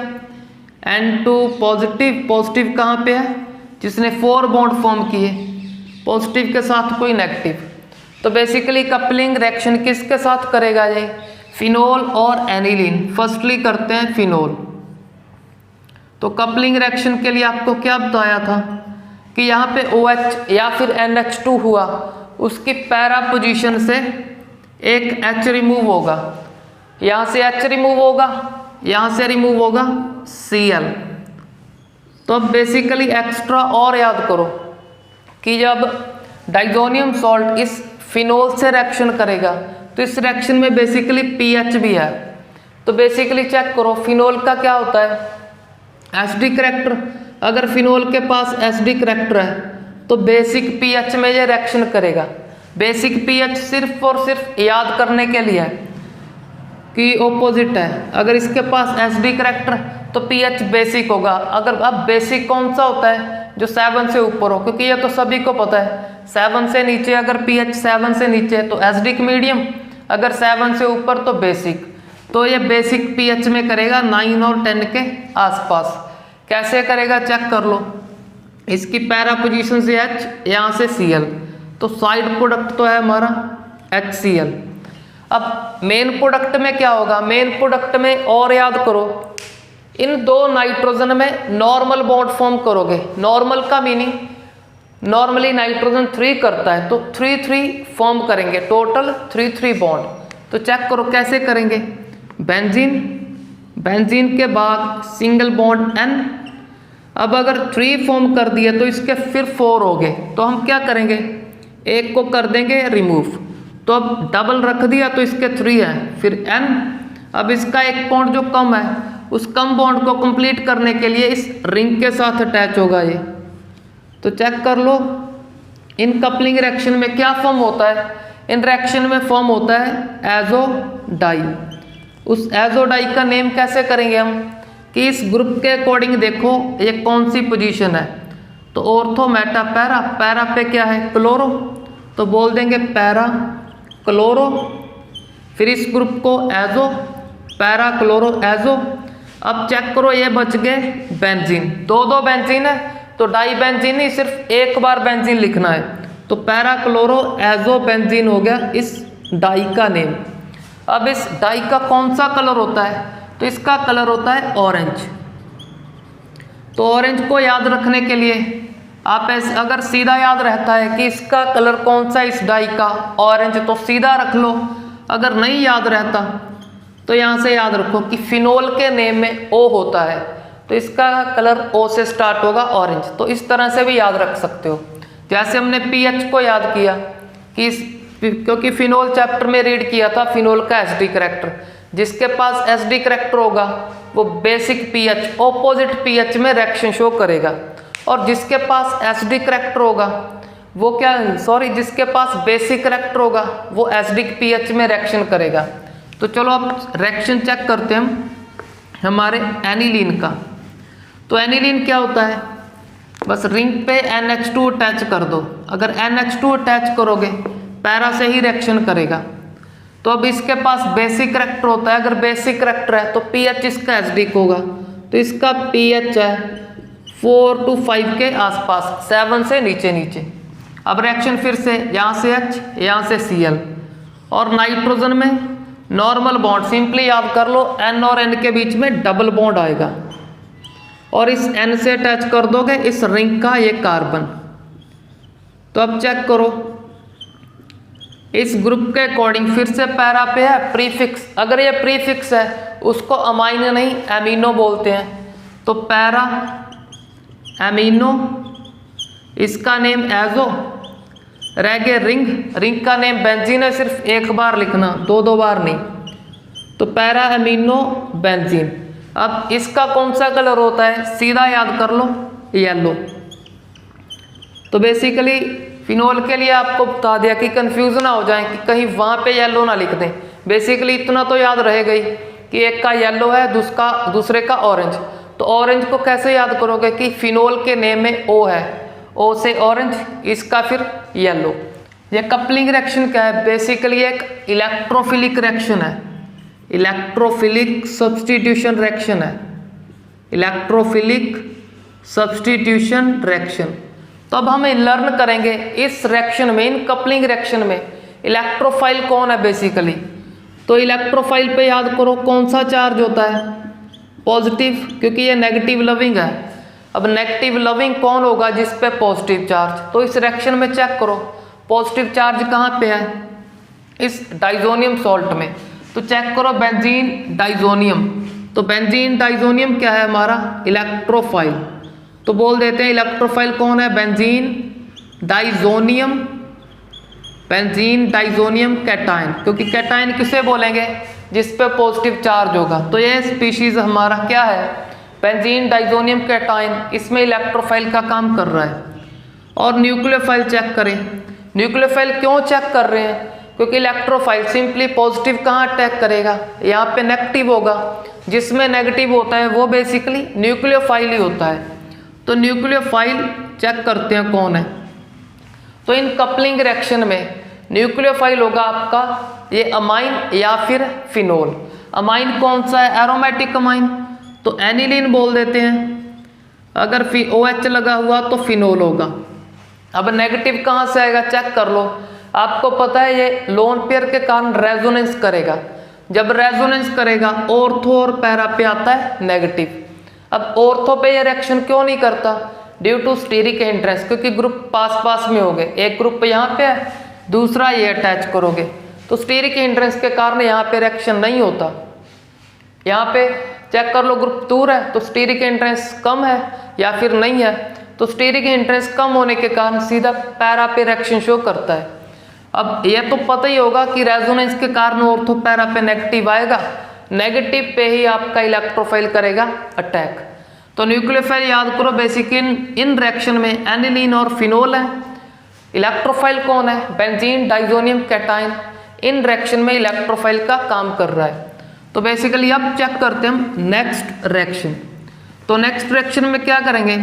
N2 पॉजिटिव, पॉजिटिव कहाँ पे है, जिसने 4 बॉन्ड फॉर्म किए, पॉजिटिव के साथ कोई नेगेटिव। तो बेसिकली कपलिंग रिएक्शन किसके साथ करेगा ये, फिनोल और एनिलीन। फर्स्टली करते हैं फिनोल। तो कपलिंग रिएक्शन के लिए आपको क्या बताया था कि यहाँ पे OH या फिर NH2 हुआ, उसकी पैरा पोजीशन से एक H रिमूव होगा, यहाँ से H रिमूव होगा, यहाँ से रिमूव होगा Cl। तो अब बेसिकली एक्स्ट्रा और याद करो कि जब डाइजोनियम सॉल्ट इस फिनोल से रिएक्शन करेगा तो इस रिएक्शन में बेसिकली pH भी है। तो बेसिकली चेक करो फिनोल का क्या होता है, एसिडिक करैक्टर। अगर फिनोल के पास एसिडिक करैक्टर है तो बेसिक pH में ये रिएक्शन करेगा। बेसिक pH सिर्फ और सिर्फ याद करने के लिए है कि ऑपोजिट है। अगर इसके पास एसिडिक करैक्टर तो pH बेसिक होगा। अगर अब बेसिक कौन सा होता है, जो 7 से ऊपर हो, क्योंकि ये तो सभी को पता है 7 से नीचे अगर pH 7 से नीचे है तो एसिडिक मीडियम, अगर 7 से ऊपर तो बेसिक। तो ये बेसिक pH में करेगा 9 और 10 के आसपास। कैसे करेगा चेक कर लो, इसकी पैरा पोजीशन से H, यहाँ से Cl, तो साइड प्रोडक्ट तो है हमारा HCl। अब मेन प्रोडक्ट में क्या होगा, मेन प्रोडक्ट में और याद करो, इन दो नाइट्रोजन में नॉर्मल बॉन्ड फॉर्म करोगे। नॉर्मल का मीनिंग नॉर्मली नाइट्रोजन 3 करता है, तो 3 फॉर्म करेंगे, टोटल 3 बॉन्ड। तो चेक करो कैसे करेंगे। बेंजीन के बाद सिंगल बॉन्ड N। अब अगर 3 फॉर्म कर दिया तो इसके फिर 4 हो गए, तो हम क्या करेंगे, एक को कर देंगे रिमूव। तो अब डबल रख दिया तो इसके 3 है, फिर N। अब इसका एक बॉन्ड जो कम है, उस कम बॉन्ड को कंप्लीट करने के लिए इस रिंग के साथ अटैच होगा ये। तो चेक कर लो इन कपलिंग रिएक्शन में क्या फॉर्म होता है। इन रिएक्शन में फॉर्म होता है एजो डाई। उस एजो डाई का नेम कैसे करेंगे हम कि इस ग्रुप के अकॉर्डिंग देखो ये कौन सी पोजीशन है। तो ऑर्थो मेटा पैरा, पैरा पे क्या है क्लोरो, तो बोल देंगे पैरा क्लोरो। फिर इस ग्रुप को एजो, पैरा क्लोरो एजो। अब चेक करो ये बच गए बेंजीन, दो बेंजीन है तो डाई बेंजीन नहीं, सिर्फ एक बार बेंजीन लिखना है। तो पैरा क्लोरो एजो बेंजीन हो गया इस डाई का नेम। अब इस डाई का कौन सा कलर होता है, तो इसका कलर होता है ऑरेंज। तो ऑरेंज को याद रखने के लिए आप ऐसे अगर सीधा याद रहता है कि इसका कलर कौन सा इस डाई का ऑरेंज, तो सीधा रख लो। अगर नहीं याद रहता तो यहाँ से याद रखो कि फिनोल के नेम में O होता है, तो इसका कलर O से स्टार्ट होगा ऑरेंज। तो इस तरह से भी याद रख सकते हो। जैसे हमने pH को याद किया कि क्योंकि फिनोल चैप्टर में रीड किया था फिनोल का एसिडिक करैक्टर, जिसके पास एसिडिक करैक्टर होगा वो बेसिक pH ऑपोजिट pH में रिएक्शन शो करेगा, और जिसके पास एसिडिक करैक्टर होगा वो जिसके पास बेसिक करैक्टर होगा वो एसिडिक pH में रिएक्शन करेगा। तो चलो अब रिएक्शन चेक करते हैं हम हमारे एनिलीन का। तो एनिलीन क्या होता है, बस रिंग पे NH2 अटैच कर दो। अगर NH2 अटैच करोगे पैरा से ही रिएक्शन करेगा। तो अब इसके पास बेसिक करैक्टर होता है, अगर बेसिक करैक्टर है तो pH इसका एसिडिक होगा, तो इसका pH है 4 to 5 के आसपास, 7 से नीचे। अब रिएक्शन फिर से यहाँ से H, यहाँ से Cl, और नाइट्रोजन में नॉर्मल बॉन्ड सिंपली याद कर लो N और N के बीच में डबल बॉन्ड आएगा, और इस N से अटैच कर दोगे इस रिंग का ये कार्बन। तो अब चेक करो इस ग्रुप के अकॉर्डिंग फिर से पैरा पे है प्रीफिक्स। अगर ये प्रीफिक्स है उसको अमाइन नहीं एमिनो बोलते हैं, तो पैरा एमिनो, इसका नेम एजो। रह गए रिंग का नेम बेंजीन है, सिर्फ एक बार लिखना, दो बार नहीं। तो पैरा एमिनो बेंजीन। अब इसका कौन सा कलर होता है, सीधा याद कर लो येलो। तो बेसिकली फिनोल के लिए आपको बता दिया कि कंफ्यूज ना हो जाए कि कहीं वहाँ पे येलो ना लिख दें। बेसिकली इतना तो याद रहेगा ही कि एक का येलो है दूसरे का ऑरेंज। तो ऑरेंज को कैसे याद करोगे कि फिनोल के नेम में O है, O से ऑरेंज, इसका फिर येलो। ये कपलिंग रिएक्शन क्या है, बेसिकली एक इलेक्ट्रोफिलिक रिएक्शन है, इलेक्ट्रोफिलिक सब्स्टिट्यूशन रिएक्शन है, इलेक्ट्रोफिलिक सब्स्टिट्यूशन रिएक्शन। तो अब हम लर्न करेंगे इस रिएक्शन में, इन कपलिंग रिएक्शन में इलेक्ट्रोफाइल कौन है बेसिकली। तो इलेक्ट्रोफाइल पे याद करो कौन सा चार्ज होता है, पॉजिटिव, क्योंकि ये नेगेटिव लविंग है। अब नेगेटिव लविंग कौन होगा, जिस पे पॉजिटिव चार्ज। तो इस रिएक्शन में चेक करो पॉजिटिव चार्ज कहाँ पे है, इस डाइजोनियम सॉल्ट में। तो चेक करो बेंजीन डाइजोनियम। तो बेंजीन डाइजोनियम क्या है हमारा, इलेक्ट्रोफाइल। तो बोल देते हैं इलेक्ट्रोफाइल कौन है, benzene diazonium, benzene diazonium cation. क्योंकि कैटायन किसे बोलेंगे, जिस पे पॉजिटिव चार्ज होगा। तो ये स्पीशीज हमारा क्या है, बेंजीन डाइजोनियम कैटायन, इसमें इलेक्ट्रोफाइल का काम कर रहा है। और न्यूक्लियोफाइल चेक करें। न्यूक्लियोफाइल क्यों चेक कर रहे हैं, क्योंकि इलेक्ट्रोफाइल सिंपली पॉजिटिव कहाँ अटैक करेगा, यहाँ पे नेगेटिव होगा। जिसमें नेगेटिव होता है वो बेसिकली न्यूक्लियोफाइल ही होता है। तो न्यूक्लियोफाइल चेक करते हैं कौन है। तो इन कपलिंग रिएक्शन में न्यूक्लियोफाइल होगा आपका ये अमाइन या फिर फिनोल। अमाइन कौन सा है, एरोमेटिक अमाइन, तो एनिलीन बोल देते हैं। अगर OH लगा हुआ तो फिनोल होगा। अब नेगेटिव कहाँ से आएगा चेक कर लो। आपको पता है ये लोन पेयर के कारण रेजोनेंस करेगा। जब रेजोनेंस करेगा ऑर्थो और पैरा पे आता है नेगेटिव। अब ऑर्थो पे ये रिएक्शन क्यों नहीं करता? ड्यू टू स्टीरिक हिंड्रेंस, क्योंकि ग्रुप पास पास में हो गए। एक ग्रुप यहाँ पे है, दूसरा ये अटैच करोगे तो स्टीरिक हिंड्रेंस के कारण यहाँ पे रिएक्शन नहीं होता। यहाँ पे चेक कर लो, ग्रुप दूर है तो स्टीरिक हिंड्रेंस कम है या फिर नहीं है, तो स्टीरिक हिंड्रेंस कम होने के कारण सीधा पैरा पे रिएक्शन शो करता है। अब यह तो पता ही होगा कि रेजोनेंस के कारण ऑर्थो पैरा पे नेगेटिव आएगा, नेगेटिव पे ही आपका इलेक्ट्रोफाइल करेगा अटैक। तो न्यूक्लियोफाइल याद करो, बेसिक इन रिएक्शन में एनिलीन और फिनोल है। इलेक्ट्रोफाइल कौन है? बेंजीन डाइजोनियम कैटायन इन रिएक्शन में इलेक्ट्रोफाइल का काम कर रहा है। तो बेसिकली अब चेक करते हैं हम नेक्स्ट रिएक्शन। तो नेक्स्ट रिएक्शन में क्या करेंगे?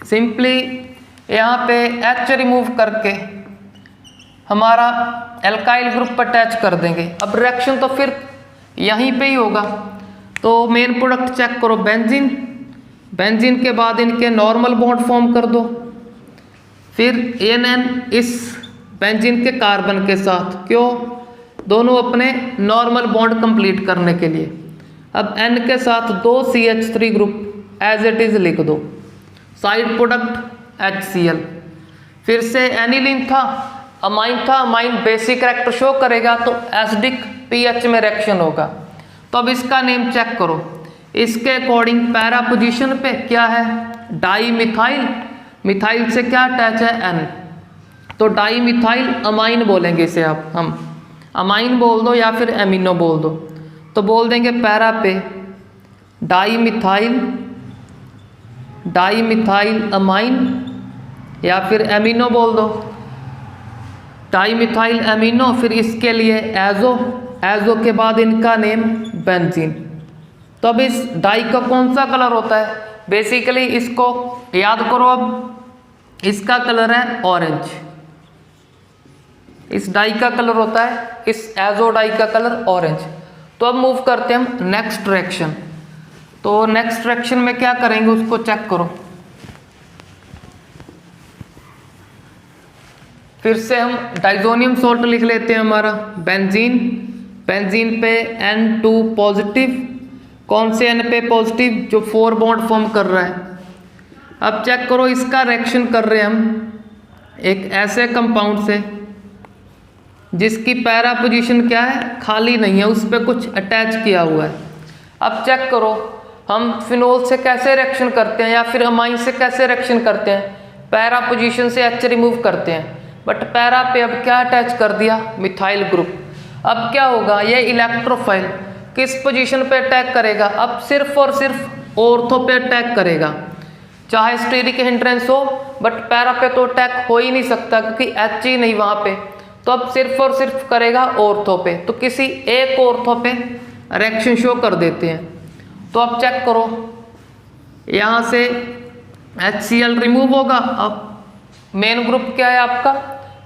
सिंपली यहाँ पे H रिमूव करके हमारा एल्काइल ग्रुप अटैच कर देंगे। अब रिएक्शन तो फिर यहीं पे ही होगा। तो मेन प्रोडक्ट चेक करो, बेंजीन, बेंजीन के बाद इनके नॉर्मल बॉन्ड फॉर्म कर दो, फिर NN इस बेंजीन के कार्बन के साथ, क्यों? दोनों अपने नॉर्मल बॉन्ड कंप्लीट करने के लिए। अब N के साथ 2 CH3 group as it is लिख दो, साइड प्रोडक्ट HCl। फिर से एनिलीन था, अमाइन था, अमाइन बेसिक कैरेक्टर शो करेगा तो एसिडिक pH में रिएक्शन होगा। तो अब इसका नेम चेक करो, इसके अकॉर्डिंग पैरा पोजीशन पे क्या है? डाई मिथाइल, मिथाइल से क्या अटैच है? N, तो डाई मिथाइल अमाइन बोलेंगे इसे आप, हम अमाइन बोल दो या फिर एमिनो बोल दो। तो बोल देंगे पैरा पे डाई मिथाइल अमाइन या फिर एमिनो बोल दो, डाई मिथाइल एमिनो। फिर इसके लिए एजो, एजो के बाद इनका नेम बेंजीन। तो अब इस डाई का कौन सा कलर होता है? बेसिकली इसको याद करो, अब इसका कलर है ऑरेंज। इस डाई का कलर होता है, इस एजो डाई का कलर ऑरेंज। तो अब मूव करते हैं हम नेक्स्ट रिएक्शन। तो नेक्स्ट रिएक्शन में क्या करेंगे उसको चेक करो। फिर से हम डाइजोनियम सॉल्ट लिख लेते हैं हमारा बेंजीन, बेंजीन पे N2 पॉजिटिव, कौन से N पे पॉजिटिव? जो 4 बॉन्ड फॉर्म कर रहा है। अब चेक करो, इसका रिएक्शन कर रहे हैं हम एक ऐसे कंपाउंड से जिसकी पैरा पोजीशन क्या है? खाली नहीं है, उस पर कुछ अटैच किया हुआ है। अब चेक करो, हम फिनोल से कैसे रिएक्शन करते हैं या फिर अमाइन से कैसे रिएक्शन करते हैं? पैरा पोजीशन से H रिमूव करते हैं, बट पैरा पे अब क्या अटैच कर दिया? Methyl group. अब क्या होगा? ये इलेक्ट्रोफाइल किस पोजीशन पे अटैक करेगा? अब सिर्फ और सिर्फ ऑर्थो पे अटैक करेगा, चाहे स्टीरिक हिंड्रेंस हो, बट पैरा पे तो अटैक हो ही नहीं सकता क्योंकि H ही नहीं वहाँ पे। तो अब सिर्फ और सिर्फ करेगा ऑर्थो पे। तो किसी एक ऑर्थो पे रिएक्शन शो कर देते हैं। तो अब चेक करो, यहाँ से HCl रिमूव होगा। अब मेन ग्रुप क्या है आपका?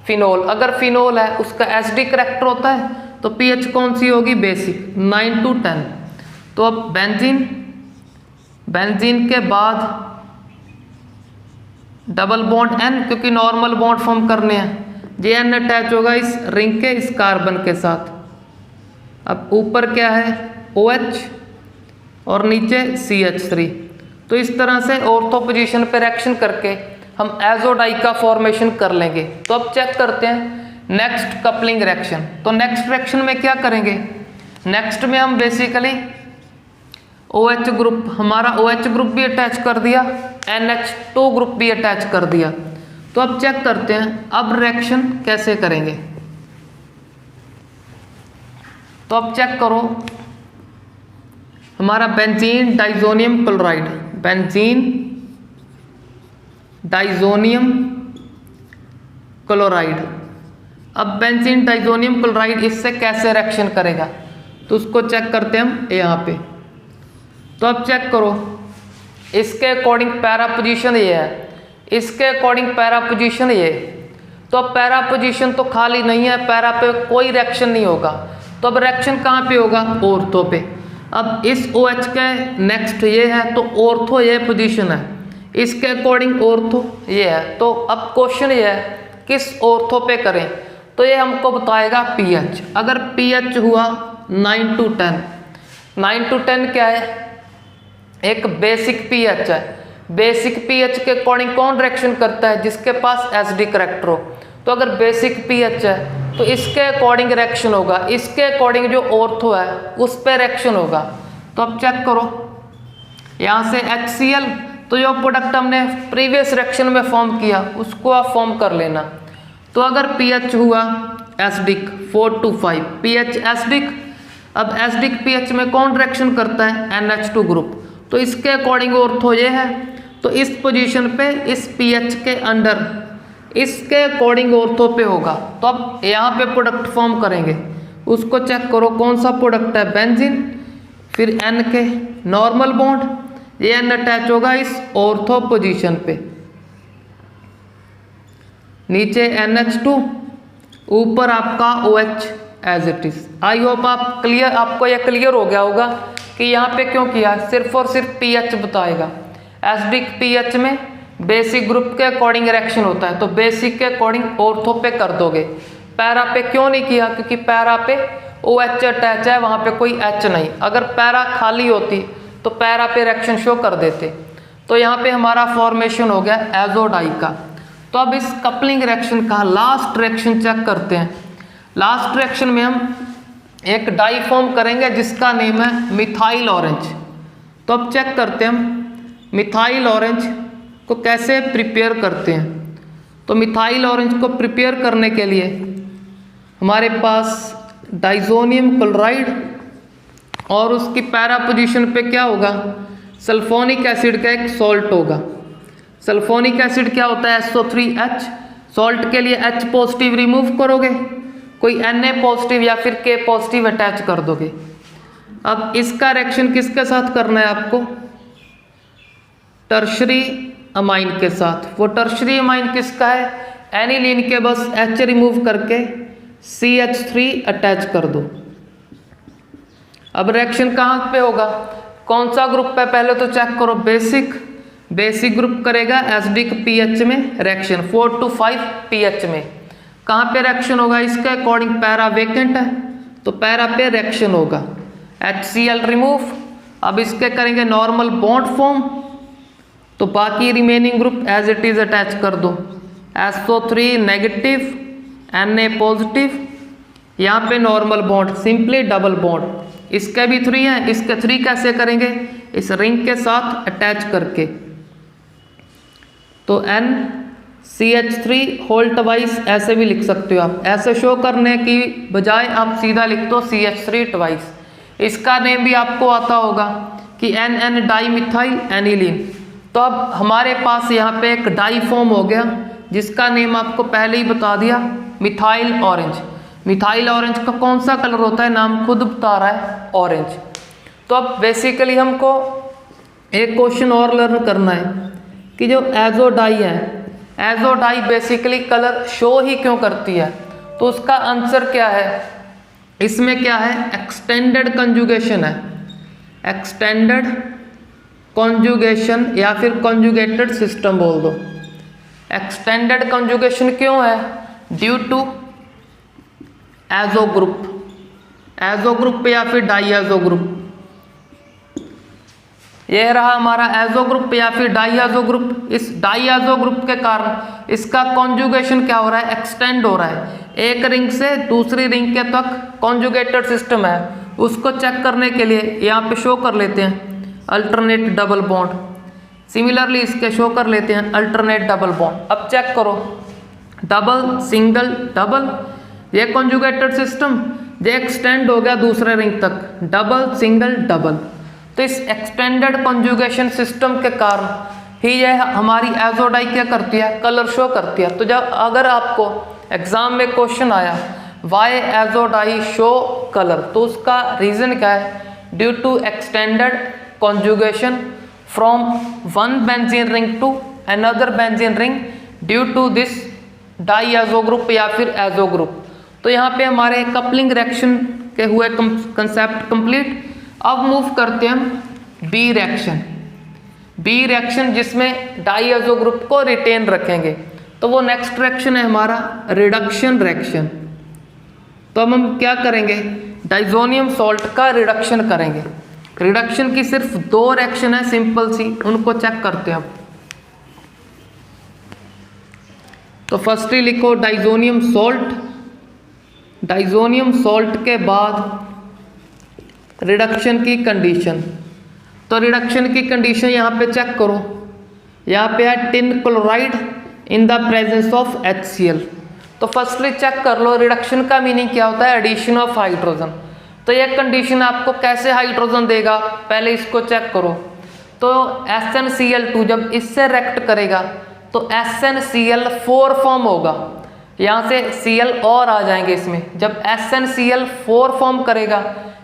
फिनोल। अगर फिनोल है उसका एसिडिक कैरेक्टर होता है तो pH कौन सी होगी? Basic, 9 to 10। तो अब बेंजीन, बेंजीन के बाद डबल बॉन्ड N, क्योंकि नॉर्मल बॉन्ड फॉर्म करने हैं, जे N अटैच होगा इस रिंग के इस कार्बन के साथ। अब ऊपर क्या है? OH और नीचे CH3। तो इस तरह से ऑर्थो पोजीशन पे रिएक्शन करके हम एजोडाई का फॉर्मेशन कर लेंगे। तो अब चेक करते हैं नेक्स्ट कपलिंग रिएक्शन। तो नेक्स्ट रिएक्शन में क्या करेंगे? नेक्स्ट में हम बेसिकली OH ग्रुप, हमारा OH ग्रुप भी अटैच कर दिया, NH2 ग्रुप भी अटैच कर दिया। तो अब चेक करते हैं अब रिएक्शन कैसे करेंगे। तो अब चेक करो, हमारा benzene diazonium chloride, benzene diazonium chloride. अब बेंजीन डाइजोनियम क्लोराइड इससे कैसे रिएक्शन करेगा? तो उसको चेक करते हैं हम यहाँ पे। तो अब चेक करो, इसके अकॉर्डिंग पैरा पोजीशन ये है, इसके अकॉर्डिंग पैरा पोजीशन ये। तो अब पैरा पोजीशन तो खाली नहीं है, पैरा पे कोई रिएक्शन नहीं होगा। तो अब रिएक्शन कहाँ पे होगा? ऑर्थो पे। अब इस OH के नेक्स्ट ये है तो ऑर्थो ये पोजीशन है, इसके अकॉर्डिंग ऑर्थो ये है। तो अब क्वेश्चन ये है किस ऑर्थो पे करें? तो ये हमको बताएगा pH। अगर pH हुआ 9 to 10, 9 to 10 क्या है, एक बेसिक pH है। बेसिक pH के अकॉर्डिंग कौन रिएक्शन करता है, जिसके पास एसिडिक करैक्टर हो। तो अगर बेसिक pH है तो इसके अकॉर्डिंग रिएक्शन होगा, इसके अकॉर्डिंग जो ऑर्थो है उस पर रिएक्शन होगा। तो अब चेक करो, यहाँ से HCl, तो जो प्रोडक्ट हमने प्रीवियस रिएक्शन में फॉर्म किया उसको आप फॉर्म कर लेना। तो अगर pH हुआ एसिडिक 4 to 5, pH एसिडिक, अब एसिडिक pH में कौन रिएक्शन करता है, NH2 ग्रुप। तो इसके अकॉर्डिंग ऑर्थो ये है, तो इस पोजीशन पे इस pH के अंडर इसके अकॉर्डिंग ऑर्थो पे होगा। तो अब यहाँ पे प्रोडक्ट फॉर्म करेंगे, उसको चेक करो कौन सा प्रोडक्ट है, बेंजीन, फिर N के नॉर्मल बॉन्ड, ये N अटैच होगा इस ऑर्थो पोजीशन पे, नीचे NH2, ऊपर आपका OH as it is. I hope आपको ये क्लियर हो गया होगा कि यहाँ पे क्यों किया, सिर्फ और सिर्फ pH बताएगा। एसिडिक pH में बेसिक ग्रुप के अकॉर्डिंग रिएक्शन होता है, तो बेसिक के अकॉर्डिंग ऑर्थो पे कर दोगे। पैरा पे क्यों नहीं किया, क्योंकि पैरा पे OH अटैच है, वहाँ पे कोई H नहीं। अगर पैरा खाली होती तो पैरा पे रिएक्शन शो कर देते। तो यहाँ पे हमारा फॉर्मेशन हो गया एजोडाई का। तो अब इस कपलिंग रिएक्शन का लास्ट रिएक्शन चेक करते हैं। लास्ट रिएक्शन में हम एक डाई फॉर्म करेंगे जिसका नेम है मिथाइल ऑरेंज। तो अब चेक करते हैं हम मिथाइल ऑरेंज को कैसे प्रिपेयर करते हैं। तो मिथाइल ऑरेंज को प्रिपेयर करने के लिए हमारे पास डाइजोनियम क्लोराइड और उसकी पैरा पोजीशन पे क्या होगा, सल्फोनिक एसिड का एक सॉल्ट होगा। सल्फोनिक एसिड क्या होता है, SO3H। सॉल्ट के लिए H पॉजिटिव रिमूव करोगे, कोई Na पॉजिटिव या फिर K पॉजिटिव अटैच कर दोगे। अब इसका रिएक्शन किसके साथ करना है आपको, टर्शरी अमाइन के साथ। वो टर्शरी अमाइन किसका है, एनिलीन के, बस H रिमूव करके CH3 अटैच कर दो। अब रिएक्शन कहाँ पे होगा, कौन सा ग्रुप है, पहले तो चेक करो, बेसिक ग्रुप करेगा एसिडिक pH में रिएक्शन 4 to 5 pH में। कहाँ पे रिएक्शन होगा, इसके अकॉर्डिंग पैरा वेकेंट है तो पैरा पे रिएक्शन होगा, HCl रिमूव। अब इसके करेंगे नॉर्मल बॉन्ड फॉर्म, तो बाकी remaining group as it is attach कर दो। SO3 नेगेटिव, Na पॉजिटिव, यहाँ पे normal bond, simply double bond. इसके भी 3 हैं, इसके 3 कैसे करेंगे, इस रिंग के साथ अटैच करके। तो NCH3 होल ट्वाइस ऐसे भी लिख सकते हो आप। ऐसे शो करने की बजाय आप सीधा लिख दो CH3 ट्वाइस। इसका नेम भी आपको आता होगा कि NN डाईमिथाइल एनिलीन। तो अब हमारे पास यहाँ पे एक डाई फॉर्म हो गया जिसका नेम आपको पहले ही बता दिया, मिथाइल ऑरेंज। मिथाइल ऑरेंज का कौन सा कलर होता है, नाम खुद बता रहा है, ऑरेंज। तो अब बेसिकली हमको एक क्वेश्चन और लर्न करना है कि जो एजोडाई है, एजोडाई बेसिकली कलर शो ही क्यों करती है। तो उसका आंसर क्या है, इसमें क्या है, एक्सटेंडेड कंजुगेशन है। एक्सटेंडेड कॉन्जुगेशन या फिर कॉन्जुगेटेड सिस्टम बोल दो। एक्सटेंडेड कॉन्जुगेशन क्यों है, ड्यू टू एजो ग्रुप या फिर डाईएजो ग्रुप। यह रहा हमारा एजो ग्रुप या फिर डाईएजो ग्रुप। इस डाईएजो ग्रुप के कारण इसका कॉन्जुगेशन क्या हो रहा है, एक्सटेंड हो रहा है। एक रिंग से दूसरी रिंग के तक कॉन्जुगेटेड सिस्टम है, उसको चेक करने के लिए यहाँ पे शो कर लेते हैं अल्टरनेट डबल बॉन्ड। सिमिलरली इसके शो कर लेते हैं अल्टरनेट डबल बॉन्ड। अब चेक करो, डबल सिंगल डबल, ये कॉन्जुगेटेड सिस्टम, ये एक्सटेंड हो गया दूसरे रिंग तक, डबल सिंगल डबल। तो इस एक्सटेंडेड कॉन्जुगेशन सिस्टम के कारण ही यह हमारी एजोडाई क्या करती है, कलर शो करती है। तो जब अगर आपको एग्जाम में क्वेश्चन आया वाई एजोडाई शो कलर, तो उसका रीजन क्या है, due to extended conjugation from one benzene ring to another benzene ring due to this diazo group या फिर azo group। तो यहाँ पे हमारे कपलिंग रिएक्शन के हुए कंसेप्ट कंप्लीट। अब मूव करते हैं हम बी रिएक्शन जिसमें डाईएजो ग्रुप को रिटेन रखेंगे। तो वो नेक्स्ट रिएक्शन है हमारा रिडक्शन रिएक्शन। तो अब हम क्या करेंगे, डाइजोनियम सॉल्ट का रिडक्शन करेंगे। रिडक्शन की सिर्फ 2 रिएक्शन है सिंपल सी, उनको चेक करते हैं अब। तो फर्स्टली लिखो डाइजोनियम सॉल्ट, डाइजोनियम सॉल्ट के बाद रिडक्शन की कंडीशन। तो रिडक्शन की कंडीशन यहाँ पे चेक करो, यहाँ पे है tin chloride in the presence of HCl। तो फर्स्टली चेक कर लो रिडक्शन का मीनिंग क्या होता है, एडिशन ऑफ हाइड्रोजन। तो यह कंडीशन आपको कैसे हाइड्रोजन देगा, पहले इसको चेक करो। तो SnCl2 जब इससे रिएक्ट करेगा तो SnCl4 फॉर्म होगा, यहाँ से Cl और आ जाएंगे इसमें। जब SnCl4 फॉर्म करेगा,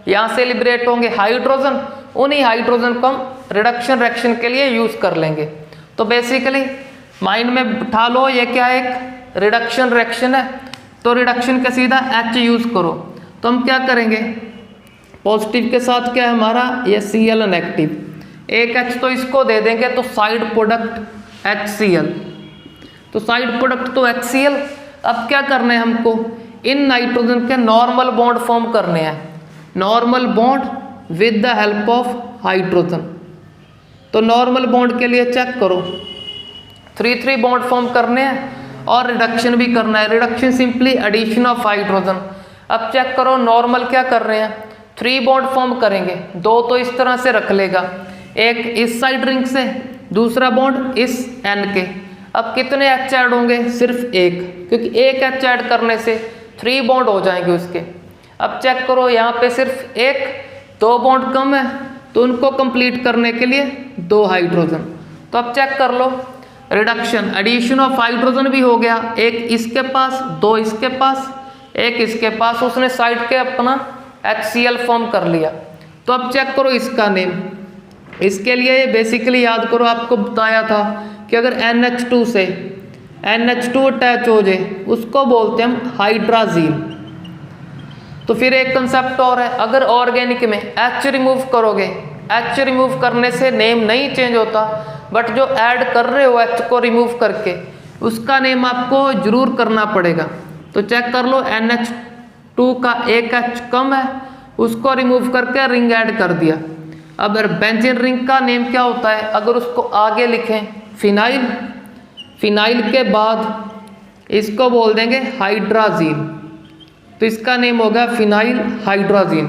यहाँ से लिबरेट होंगे हाइड्रोजन, उन्हीं हाइड्रोजन को हम रिडक्शन रिएक्शन के लिए यूज कर लेंगे। तो बेसिकली माइंड में बिठा लो, ये क्या है, एक रिडक्शन रिएक्शन है। तो रिडक्शन का सीधा H यूज करो। तो हम क्या करेंगे, पॉजिटिव के साथ क्या है हमारा, ये Cl नेगेटिव, एक H तो इसको दे देंगे, तो साइड प्रोडक्ट HCl, तो साइड प्रोडक्ट तो HCl। अब क्या करना है हमको, इन नाइट्रोजन के नॉर्मल बॉन्ड फॉर्म करने हैं, normal bond with the help of hydrogen. तो नॉर्मल बॉन्ड के लिए चेक करो 3-3 बॉन्ड फॉर्म करने हैं और रिडक्शन भी करना है। Reduction simply addition of hydrogen. अब चेक करो नॉर्मल क्या कर रहे हैं, 3 बॉन्ड फॉर्म करेंगे, 2 तो इस तरह से रख लेगा, एक इस साइड रिंग से, दूसरा बॉन्ड इस N के। अब कितने H ऐड होंगे, सिर्फ एक, क्योंकि एक H ऐड करने से 3 बॉन्ड हो जाएंगे उसके। अब चेक करो यहाँ पे सिर्फ 2 बॉन्ड कम है, तो उनको कंप्लीट करने के लिए 2 हाइड्रोजन। तो अब चेक कर लो रिडक्शन, एडिशन ऑफ हाइड्रोजन भी हो गया, एक इसके पास, 2 इसके पास, एक इसके पास, उसने साइड के अपना HCl फॉर्म कर लिया। तो अब चेक करो इसका नेम, इसके लिए बेसिकली याद करो, आपको बताया था कि अगर NH2 से NH2 अटैच हो जाए उसको बोलते हैं हम हाइड्राजीन। तो फिर एक कंसेप्ट और है, अगर ऑर्गेनिक में H रिमूव करोगे, H रिमूव करने से नेम नहीं चेंज होता, बट जो ऐड कर रहे हो H को रिमूव करके, उसका नेम आपको जरूर करना पड़ेगा। तो चेक कर लो NH2 का एक H कम है, उसको रिमूव करके रिंग ऐड कर दिया। अब बेंजीन रिंग का नेम क्या होता है, अगर उसको आगे लिखें फिनाइल, फिनाइल के बाद इसको बोल देंगे हाइड्राजीन, तो इसका नेम होगा फिनाइल हाइड्राजीन।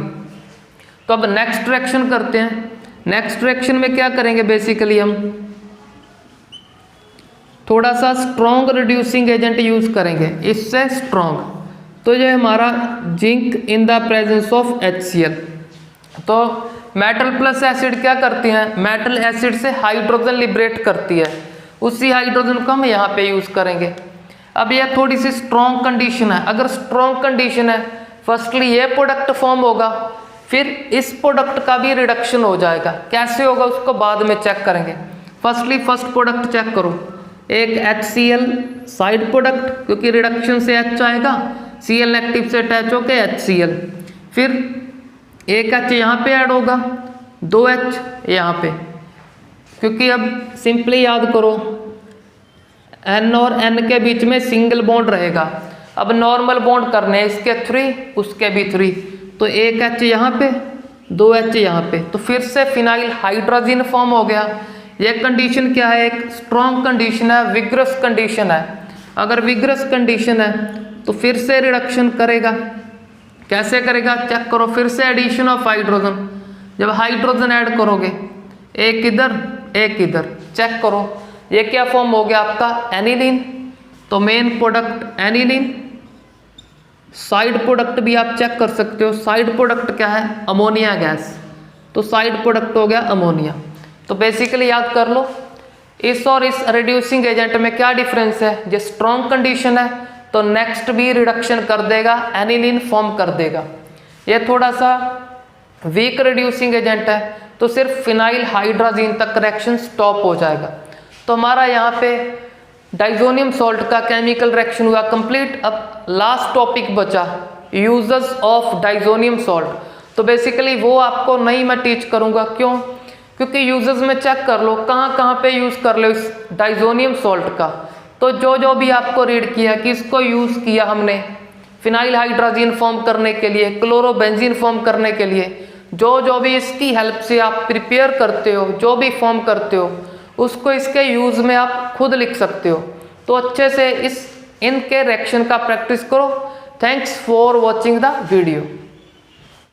तो अब नेक्स्ट रिएक्शन करते हैं। नेक्स्ट रिएक्शन में क्या करेंगे, बेसिकली हम थोड़ा सा स्ट्रॉन्ग रिड्यूसिंग एजेंट यूज करेंगे, इससे स्ट्रॉन्ग। तो ये हमारा zinc in the presence of HCl। तो मेटल प्लस एसिड क्या करती हैं, मेटल एसिड से हाइड्रोजन लिबरेट करती है, उसी हाइड्रोजन को हम यहाँ पे यूज करेंगे। अब ये थोड़ी सी स्ट्रॉन्ग कंडीशन है, अगर स्ट्रॉन्ग कंडीशन है, फर्स्टली ये प्रोडक्ट फॉर्म होगा, फिर इस प्रोडक्ट का भी रिडक्शन हो जाएगा। कैसे होगा उसको बाद में चेक करेंगे। फर्स्टली फर्स्ट प्रोडक्ट चेक करो, एक HCl साइड प्रोडक्ट, क्योंकि रिडक्शन से H आएगा, Cl नेगेटिव से अटैच होके HCl, फिर एक H यहाँ पे ऐड होगा, 2 H यहाँ पे, क्योंकि अब सिंपली याद करो N और N के बीच में सिंगल बॉन्ड रहेगा। अब नॉर्मल बॉन्ड करने हैं, इसके 3 उसके भी 3, तो एक H यहाँ पे, 2 H यहाँ पे, तो फिर से फिनाइल हाइड्रोजन फॉर्म हो गया। यह कंडीशन क्या है, एक स्ट्रॉन्ग कंडीशन है, विग्रस कंडीशन है। अगर विग्रस कंडीशन है तो फिर से रिडक्शन करेगा, कैसे करेगा चेक करो, फिर से एडिशन ऑफ हाइड्रोजन। जब हाइड्रोजन ऐड करोगे, एक इधर एक इधर, चेक करो ये क्या फॉर्म हो गया आपका, एनिलीन। तो main product aniline, side product भी आप चेक कर सकते हो, साइड प्रोडक्ट क्या है, अमोनिया गैस, तो साइड प्रोडक्ट हो गया अमोनिया। तो बेसिकली याद कर लो इस और इस रिड्यूसिंग एजेंट में क्या डिफरेंस है, जो स्ट्रॉन्ग कंडीशन है तो नेक्स्ट भी रिडक्शन कर देगा, एनिलीन फॉर्म कर देगा। ये थोड़ा सा वीक रिड्यूसिंग एजेंट है तो सिर्फ फिनाइल हाइड्रोजन तक रिएक्शन स्टॉप हो जाएगा। तो हमारा यहाँ पे डाइजोनियम सॉल्ट का केमिकल रिएक्शन हुआ कंप्लीट। अब लास्ट टॉपिक बचा यूजेस ऑफ डाइजोनियम सॉल्ट। तो बेसिकली वो आपको नहीं मैं टीच करूँगा, क्यों, क्योंकि यूजेस में चेक कर लो कहाँ कहाँ पे यूज़ कर लो इस डाइजोनियम सॉल्ट का। तो जो जो भी आपको रीड किया कि इसको यूज़ किया हमने फिनाइल हाइड्रोजन फॉर्म करने के लिए, क्लोरोबेंजीन फॉर्म करने के लिए, जो भी इसकी हेल्प से आप प्रिपेयर करते हो, जो भी फॉर्म करते हो, उसको इसके यूज़ में आप खुद लिख सकते हो। तो अच्छे से इनके रिएक्शन का प्रैक्टिस करो। Thanks for watching the video.